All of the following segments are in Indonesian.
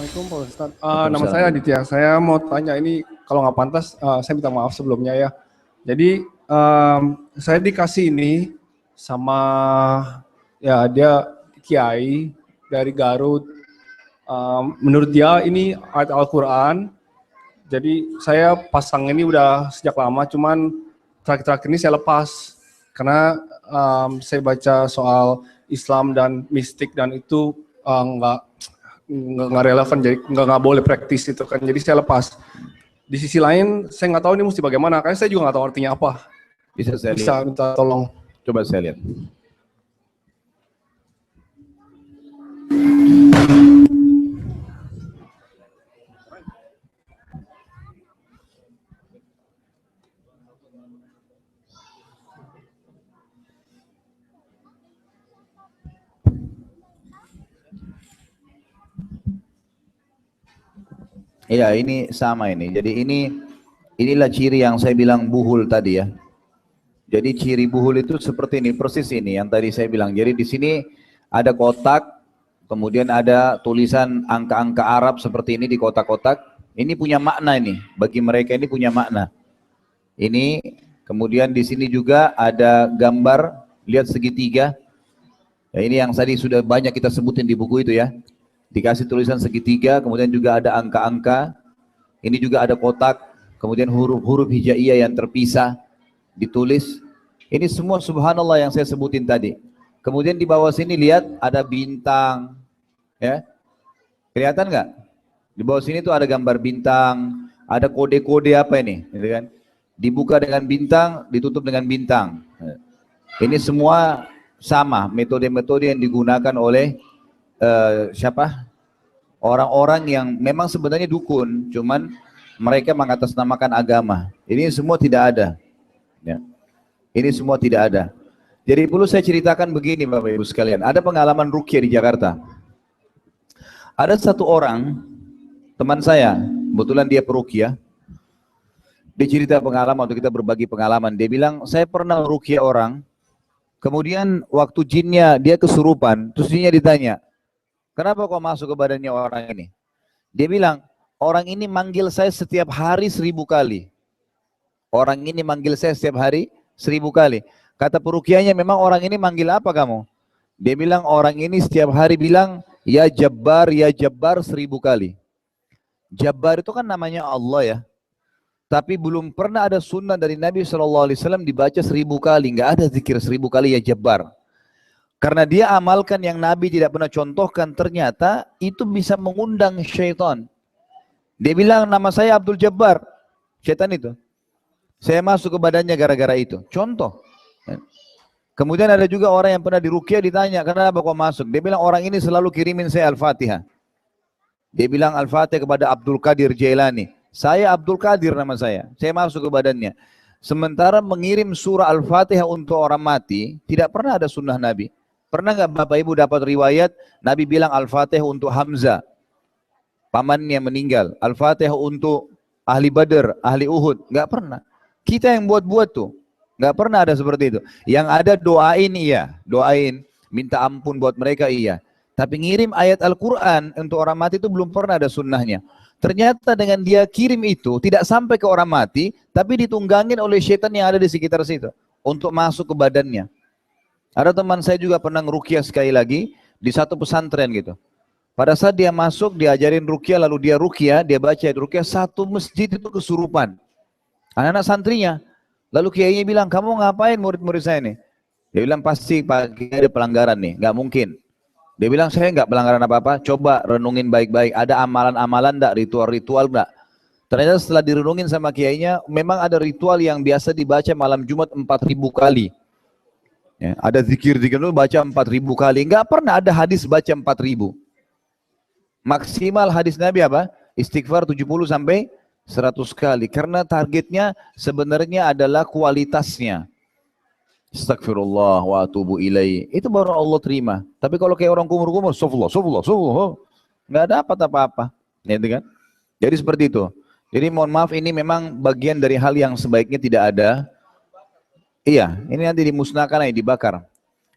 Assalamualaikum Pak Ustadz. Nama Waalaikumsalam. saya Aditya. Saya mau tanya ini kalau nggak pantas, saya minta maaf sebelumnya ya. Jadi saya dikasih ini sama ya dia kiai dari Garut. Menurut dia ini ayat Al-Quran. Jadi saya pasang ini udah sejak lama, cuman terakhir-terakhir ini saya lepas karena saya baca soal Islam dan mistik dan itu nggak relevan, jadi nggak boleh praktis itu kan, jadi saya lepas. Di sisi lain saya nggak tahu ini mesti bagaimana, karena saya juga nggak tahu artinya apa. Bisa saya Bisa lihat? minta tolong. Coba saya lihat. Iya, ini sama ini. Jadi inilah ciri yang saya bilang buhul tadi ya. Jadi ciri buhul itu seperti ini, persis ini yang tadi saya bilang. Jadi di sini ada kotak, kemudian ada tulisan angka-angka Arab seperti ini di kotak-kotak. Ini punya makna ini, bagi mereka ini punya makna. Ini, kemudian di sini juga ada gambar, lihat segitiga. Ya, ini yang tadi sudah banyak kita sebutin di buku itu ya. Dikasih tulisan segitiga, kemudian juga ada angka-angka. Ini juga ada kotak, kemudian huruf-huruf hijaiyah yang terpisah ditulis. Ini semua subhanallah yang saya sebutin tadi. Kemudian di bawah sini lihat ada bintang, ya. Kelihatan nggak? Di bawah sini tuh ada gambar bintang, ada kode-kode apa ini, gitu kan? Dibuka dengan bintang, ditutup dengan bintang. Ini semua sama metode-metode yang digunakan oleh siapa? Orang-orang yang memang sebenarnya dukun, cuman mereka mengatasnamakan agama. Ini semua tidak ada. Ya. Ini semua tidak ada. Jadi perlu saya ceritakan begini Bapak Ibu sekalian. Ada pengalaman ruqyah di Jakarta. Ada satu orang, teman saya, kebetulan dia peruqyah. Dia cerita pengalaman, untuk kita berbagi pengalaman. Dia bilang, saya pernah ruqyah orang, kemudian waktu jinnya dia kesurupan, terus jinnya ditanya, kenapa kau masuk ke badannya orang ini? Dia bilang, orang ini manggil saya setiap hari 1000 kali. Orang ini manggil saya setiap hari 1000 kali. Kata peruqyahnya, memang orang ini manggil apa kamu? Dia bilang, orang ini setiap hari bilang, ya Jabbar 1000 kali. Jabbar itu kan namanya Allah ya. Tapi belum pernah ada sunnah dari Nabi SAW dibaca 1000 kali. Nggak ada zikir 1000 kali ya Jabbar. Karena dia amalkan yang Nabi tidak pernah contohkan, ternyata itu bisa mengundang syaitan. Dia bilang, nama saya Abdul Jabbar. Syaitan itu. Saya masuk ke badannya gara-gara itu. Contoh. Kemudian ada juga orang yang pernah diruqyah ditanya, kenapa kau masuk? Dia bilang, orang ini selalu kirimin saya Al-Fatihah. Dia bilang Al-Fatihah kepada Abdul Qadir Jailani. Saya Abdul Qadir nama saya. Saya masuk ke badannya. Sementara mengirim surah Al-Fatihah untuk orang mati, tidak pernah ada sunnah Nabi. Pernah nggak Bapak Ibu dapat riwayat Nabi bilang Al-Fatihah untuk Hamzah, pamannya meninggal, Al-Fatihah untuk ahli Badr, ahli Uhud? Nggak pernah. Kita yang buat-buat tuh. Nggak pernah ada seperti itu. Yang ada doain iya, doain, minta ampun buat mereka iya. Tapi ngirim ayat Al-Quran untuk orang mati itu belum pernah ada sunnahnya. Ternyata dengan dia kirim itu tidak sampai ke orang mati, tapi ditunggangin oleh syaitan yang ada di sekitar situ untuk masuk ke badannya. Ada teman saya juga pernah ngeruqyah sekali lagi di satu pesantren gitu. Pada saat dia masuk, diajarin ruqyah, lalu dia ruqyah, dia baca ruqyah, satu masjid itu kesurupan. Anak-anak santrinya. Lalu kiainya bilang, kamu ngapain murid-murid saya nih? Dia bilang, pasti Pak Kiai ada pelanggaran nih, nggak mungkin. Dia bilang, saya nggak pelanggaran apa-apa, coba renungin baik-baik, ada amalan-amalan enggak, ritual-ritual enggak? Ternyata setelah direnungin sama kiainya, memang ada ritual yang biasa dibaca malam Jumat 4000 kali. Ya, ada zikir-zikir itu baca 4000 kali, nggak pernah ada hadis baca 4000. Maksimal hadis Nabi apa? Istighfar 70 sampai 100 kali. Karena targetnya sebenarnya adalah kualitasnya. Astagfirullah wa atubu ilaih. Itu baru Allah terima. Tapi kalau kayak orang kumur-kumur, sufullah, nggak dapat apa-apa. Gitu kan? Jadi seperti itu. Jadi mohon maaf, ini memang bagian dari hal yang sebaiknya tidak ada. Iya, ini nanti dimusnahkan, dibakar.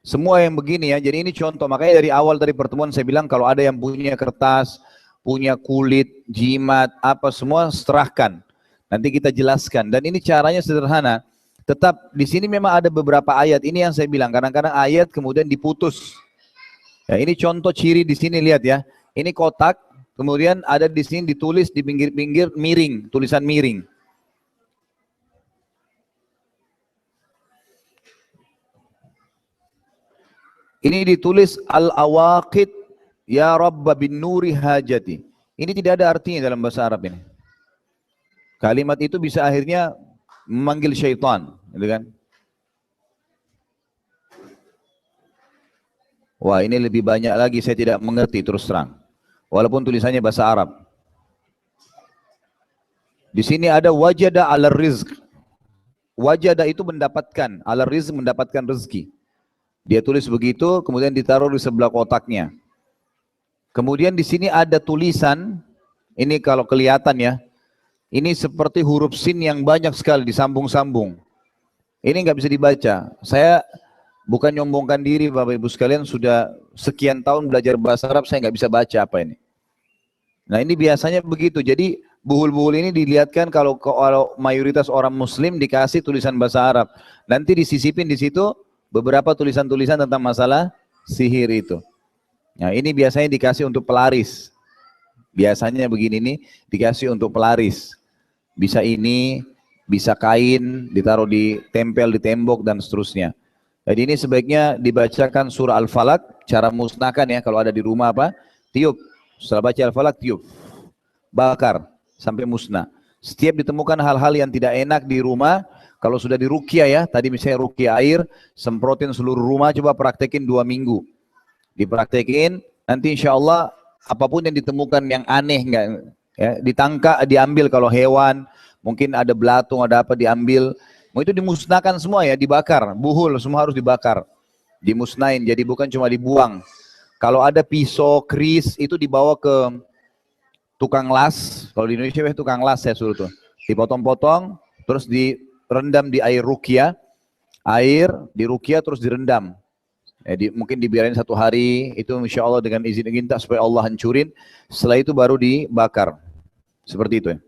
Semua yang begini ya, jadi ini contoh. Makanya dari awal dari pertemuan saya bilang kalau ada yang punya kertas, punya kulit, jimat, apa semua serahkan. Nanti kita jelaskan. Dan ini caranya sederhana. Tetap di sini memang ada beberapa ayat. Ini yang saya bilang, kadang-kadang ayat kemudian diputus. Ya, ini contoh ciri di sini, lihat ya. Ini kotak, kemudian ada di sini ditulis di pinggir-pinggir miring, tulisan miring. Ini ditulis al-awaqid ya Rabba bin nuri hajati. Ini tidak ada artinya dalam bahasa Arab ini. Kalimat itu bisa akhirnya memanggil syaitan, gitu kan? Wah, ini lebih banyak lagi saya tidak mengerti terus terang. Walaupun tulisannya bahasa Arab. Di sini ada wajada ala rizq. Wajada itu mendapatkan, ala rizq mendapatkan rezeki. Dia tulis begitu, kemudian ditaruh di sebelah kotaknya. Kemudian di sini ada tulisan, ini kalau kelihatan ya, ini seperti huruf sin yang banyak sekali disambung-sambung. Ini nggak bisa dibaca. Saya bukan nyombongkan diri, Bapak Ibu sekalian, sudah sekian tahun belajar bahasa Arab, saya nggak bisa baca apa ini. Nah ini biasanya begitu. Jadi buhul-buhul ini dilihatkan kalau mayoritas orang Muslim dikasih tulisan bahasa Arab, nanti disisipin di situ beberapa tulisan-tulisan tentang masalah sihir itu. Nah ini biasanya dikasih untuk pelaris. Biasanya begini nih dikasih untuk pelaris. Bisa ini, bisa kain, ditaruh di tempel di tembok dan seterusnya. Jadi ini sebaiknya dibacakan surah Al-Falaq, cara musnahkan ya kalau ada di rumah apa? Tiup. Setelah baca Al-Falaq tiup. Bakar sampai musnah. Setiap ditemukan hal-hal yang tidak enak di rumah, kalau sudah diruqyah ya, tadi misalnya ruqyah air, semprotin seluruh rumah, coba praktekin 2 minggu. Dipraktekin, nanti insya Allah apapun yang ditemukan yang aneh, enggak, ya, ditangkap, diambil kalau hewan, mungkin ada belatung, ada apa diambil, mau itu dimusnahkan semua ya, dibakar, buhul, semua harus dibakar. Dimusnahin, jadi bukan cuma dibuang. Kalau ada pisau, keris, itu dibawa ke tukang las, kalau di Indonesia tukang las saya suruh tuh, dipotong-potong, terus direndam di air ruqyah, air di ruqyah terus direndam. Mungkin dibiarin 1 hari, itu insya Allah dengan izin kita supaya Allah hancurin, setelah itu baru dibakar. Seperti itu ya.